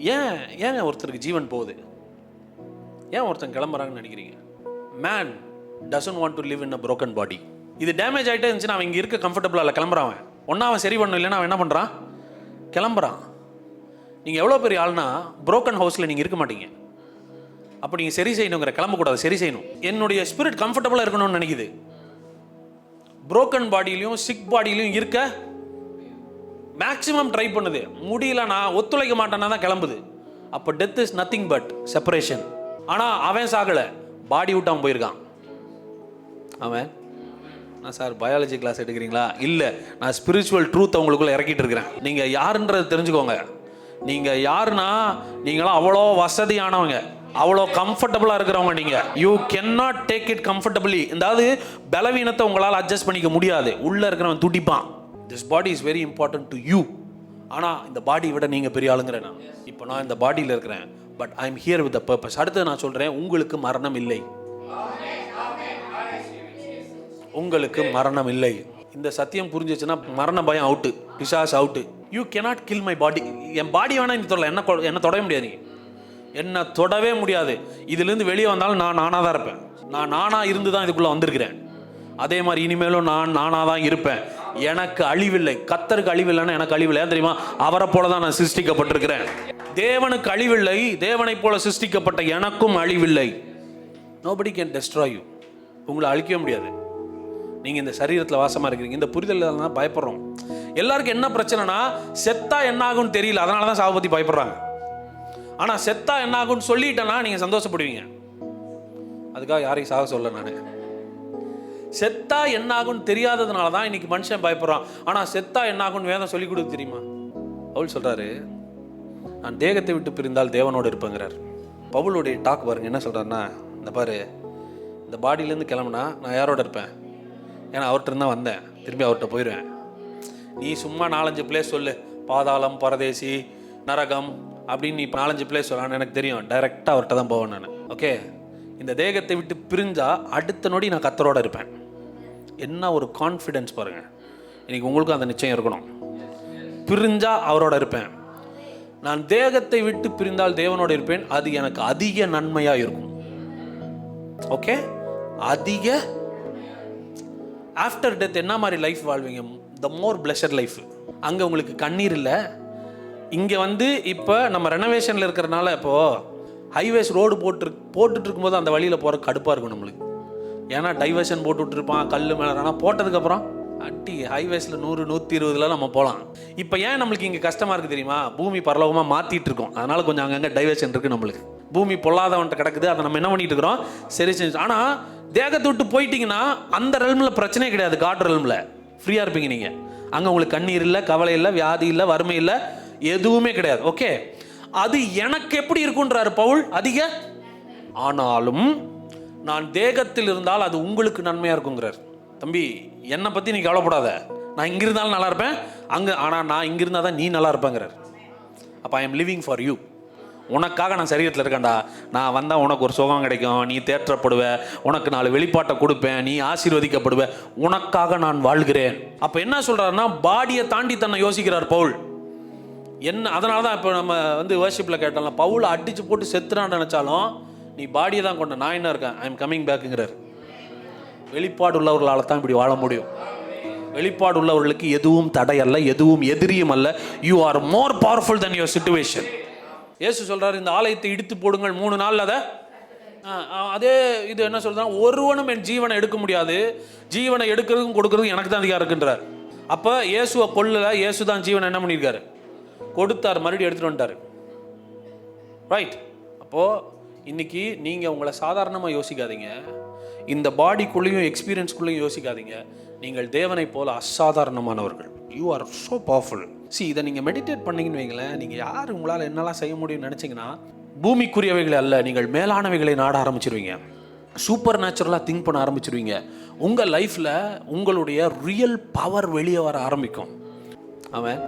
ஏன் ஒருத்தருக்கு ஜீவன் போகுது? ஏன் ஒருத்தன் கிளம்புறாங்கன்னு நினைக்கிறீங்க? Man doesn't want to live in a broken body. இது டேமேஜ் ஆகிட்டே இருந்துச்சுன்னா அவன் இங்கே இருக்க கம்ஃபர்டபுளாக இல்லை, கிளம்புறான். ஒன்றா அவன் சரி பண்ணணும், இல்லைன்னா அவன் என்ன பண்ணுறான்? கிளம்புறான். நீங்கள் எவ்வளோ பெரிய ஆள்னா broken ஹவுஸில் நீங்கள் இருக்க மாட்டீங்க. அப்போ நீங்கள் சரி செய்யணுங்கிற, கிளம்பக்கூடாது, சரி செய்யணும். என்னுடைய ஸ்பிரிட் கம்ஃபர்டபுளாக இருக்கணும்னு நினைக்குது. broken பாடியிலையும் சிக் பாடியிலையும் இருக்க மேக்ஸிமம் ட்ரை பண்ணுது. முடியல, நான் ஒத்துழைக்க மாட்டேன்னா தான் கிளம்புது. அப்போ death is nothing but separation. ஆனால் அவன் சாகலை, பாடி விட்டு அவன் போயிருக்கான். அவன் நான் சார் பயாலஜி கிளாஸ் எடுக்கிறீங்களா? இல்லை, நான் ஸ்பிரிச்சுவல் ட்ரூத் அவங்களுக்குள்ள இறக்கிட்டு இருக்கிறேன். நீங்கள் யாருன்றது தெரிஞ்சுக்கோங்க. நீங்கள் யாருன்னா, நீங்களாம் அவ்வளோ வசதியானவங்க, அவ்வளோ கம்ஃபர்டபுளாக இருக்கிறவங்க. நீங்கள் you can not take it comfortably. அதாவது பலவீனத்தை உங்களால் அட்ஜஸ்ட் பண்ணிக்க முடியாது. உள்ளே இருக்கிறவன் துடிப்பான். This body is very important to you. ஆனால் இந்த பாடியை விட நீங்கள் பெரிய ஆளுங்கிறேன். நான் இப்போ நான் இந்த பாடியில் இருக்கிறேன், but I am here with the purpose. அடுத்து நான் சொல்கிறேன், உங்களுக்கு மரணம் இல்லை. உங்களுக்கு மரணம் இல்லை. இந்த சத்தியம் புரிஞ்சிச்சுன்னா மரண பயம் அவுட்டு, பிசாஸ் out. You cannot kill my body. என் பாடி வேணா நீ தொடல, என்ன தொடவே முடியாது. நீ என்ன தொடவே முடியாது. இதுலேருந்து வெளியே வந்தாலும் நான் நானாக தான் இருப்பேன். நான் நானாக இருந்து தான் இதுக்குள்ளே வந்திருக்கிறேன். அதே மாதிரி இனிமேலும் நான் நானாக தான் இருப்பேன். எனக்கு அழிவில்லை. கர்த்தருக்கு அழிவில்லைன்னா எனக்கு அழிவில்லை. ஏன் தெரியுமா? அவரை போல தான் நான் சிருஷ்டிக்கப்பட்டிருக்கிறேன். தேவனுக்கு அழிவில்லை, தேவனை போல சிருஷ்டிக்கப்பட்ட எனக்கும் அழிவில்லை. Nobody can destroy you. உங்களை அழிக்கவே முடியாது. நீங்கள் இந்த சரீரத்தில் வாசமாக இருக்கிறீங்க. இந்த புரிதல் தான் பயப்படுறோம். எல்லாருக்கும் என்ன பிரச்சனைனா, செத்தா என்ன ஆகும்னு தெரியல, அதனால தான் சாவை பற்றி பயப்படுறாங்க. ஆனால் செத்தா என்ன ஆகும்னு சொல்லிட்டேன்னா நீங்கள் சந்தோஷப்படுவீங்க. அதுக்காக யாரையும் சாக சொல்ல. நான் செத்தா என்ன ஆகும்னு தெரியாததுனால தான் இன்னைக்கு மனுஷன் பயப்படுறான். ஆனால் செத்தா என்ன ஆகும்னு வேதம் சொல்லி கொடுத்து தெரியுமா? பவுல் சொல்கிறாரு, நான் தேகத்தை விட்டு பிரிந்தால் தேவனோடு இருப்பேங்கிறார். பவுலுடைய டாக் பாருங்க, என்ன சொல்கிறாருன்னா, இந்த பாரு, இந்த பாடியிலேருந்து கிளம்புனா நான் யாரோட இருப்பேன்? ஏன்னா அவர்கிட்ட இருந்தால் வந்தேன், திரும்பி அவர்கிட்ட போயிடுவேன். நீ சும்மா 4-5 பிளேஸ் சொல்லு, பாதாளம், பரதேசி, நரகம் அப்படின்னு நீ 4-5 பிளேஸ் சொல்லலான்னு எனக்கு தெரியும். டைரெக்டாக அவர்கிட்ட தான் போவேன் நான். ஓகே, இந்த தேகத்தை விட்டு பிரிஞ்சா அடுத்த நொடி நான் கர்த்தரோட இருப்பேன். என்ன ஒரு கான்ஃபிடென்ஸ் பாருங்கள். இன்னைக்கு உங்களுக்கும் அந்த நிச்சயம் இருக்கணும். பிரிஞ்சா அவரோட இருப்பேன். நான் தேகத்தை விட்டு பிரிந்தால் தேவனோடு இருப்பேன். அது எனக்கு அதிக நன்மையாக இருக்கும். ஓகே, அதிக. ஆஃப்டர் டெத் என்ன மாதிரி லைஃப் வாழ்வீங்க? த மோர் பிளஷர் லைஃப். அங்கே உங்களுக்கு கண்ணீர் இல்லை. இங்கே இப்போ நம்ம ரெனோவேஷனில் இருக்கிறனால இப்போது ஹைவேஸ் ரோடு போட்டுட்டு இருக்கும்போது அந்த வழியில் போகிற கடுப்பாக இருக்கும் நம்மளுக்கு. ஏன்னா டைவர்ஷன் போட்டு விட்டுருப்பான், கல் மேலே. ஆனால் போட்டதுக்கப்புறம் அட்டி ஹைவேஸில் 100-120 நம்ம போகலாம். இப்போ ஏன் நம்மளுக்கு இங்கே கஷ்டமாக இருக்குது தெரியுமா? பூமி பரலோகமாக மாற்றிட்டு இருக்கோம். அதனால் கொஞ்சம் அங்கங்கே டைவர்ஷன் இருக்குது நம்மளுக்கு. பூமி பொல்லாதவன்ட்ட கிடக்குது, அதை நம்ம என்ன பண்ணிட்டு இருக்கிறோம்? சரி செஞ்சு. ஆனால் தேகத்தை விட்டு போயிட்டீங்கன்னா அந்த ரெல்மில் பிரச்சனையே கிடையாது. காட் ரெல்மில் ஃப்ரீயாக இருப்பீங்க நீங்கள். அங்கே உங்களுக்கு கண்ணீர் இல்லை, கவலை இல்லை, வியாதி இல்லை, வறுமை இல்லை, எதுவுமே கிடையாது. ஓகே, அது எனக்கு எப்படி இருக்குன்றாரு பவுல், அதிக. ஆனாலும் நான் தேகத்தில் இருந்தால் அது உங்களுக்கு நன்மையாக இருக்குங்கிறார். தம்பி, என்னை பற்றி நீ கவலைப்படாத, நான் இங்கே இருந்தாலும் நல்லா இருப்பேன் அங்கே. ஆனால் நான் இங்கே இருந்தால் தான் நீ நல்லா இருப்பேங்கிறார். அப்போ I am living for you. உனக்காக நான் சரீரத்தில் இருக்கேன்டா. நான் வந்தால் உனக்கு ஒரு சுகம் கிடைக்கும், நீ தேற்றப்படுவ, உனக்கு 4 வெளிப்பாட்டை கொடுப்பேன், நீ ஆசீர்வதிக்கப்படுவ, உனக்காக நான் வாழ்கிறேன். அப்போ என்ன சொல்கிறாருன்னா, பாடியை தாண்டி தன்னை யோசிக்கிறார் பவுல். என்ன, அதனால தான் இப்போ நம்ம வர்ஷிப்பில் கேட்டாலும், பவுலை அடித்து போட்டு செத்துறான்னு நினச்சாலும் நீ பாடியை தான் கொண்ட, நான் என்ன இருக்கேன், ஐ எம் கம்மிங் பேக்குங்கிறார். வெளிப்பாடு உள்ளவர்களால் தான் இப்படி வாழ முடியும். வெளிப்பாடு உள்ளவர்களுக்கு எதுவும் தடையல்ல, எதுவும் எதிரியும் அல்ல. You are more powerful then your situation. இயேசு சொல்கிறார், இந்த ஆலயத்தை இடித்து போடுங்கள், 3 நாள் அதை. அதே இது என்ன சொல்கிறாங்க, ஒருவனும் என் ஜீவனை எடுக்க முடியாது, ஜீவனை எடுக்கிறதுக்கும் கொடுக்கறதுக்கும் எனக்கு தான் அதிகாரம் இருக்குன்றார். அப்போ இயேசுவை கொல்லல, இயேசு தான் ஜீவனை என்ன பண்ணியிருக்காரு, கொடுத்தார், மறுபடியும் எடுத்துகிட்டு வந்துட்டார். ரைட். அப்போது இன்னைக்கு நீங்கள் உங்களை சாதாரணமாக யோசிக்காதீங்க, இந்த பாடிக்குள்ளேயும் எக்ஸ்பீரியன்ஸ்குள்ளேயும் யோசிக்காதீங்க. நீங்கள் தேவனை போல அசாதாரணமானவர்கள். You are so powerful. இதை நீங்கள் மெடிடேட் பண்ணிங்கன்னு வைங்களேன், நீங்கள் யார் உங்களால் என்னெல்லாம் செய்ய முடியும்னு நினச்சிங்கன்னா, பூமிக்குரியவைகளை அல்ல, நீங்கள் மேலானவைகளை நாட ஆரம்பிச்சிருவீங்க. சூப்பர் நேச்சுரலாக திங்க் பண்ண ஆரம்பிச்சிருவீங்க. உங்கள் லைஃப்பில் உங்களுடைய ரியல் பவர் வெளியே வர ஆரம்பிக்கும். ஆமென்.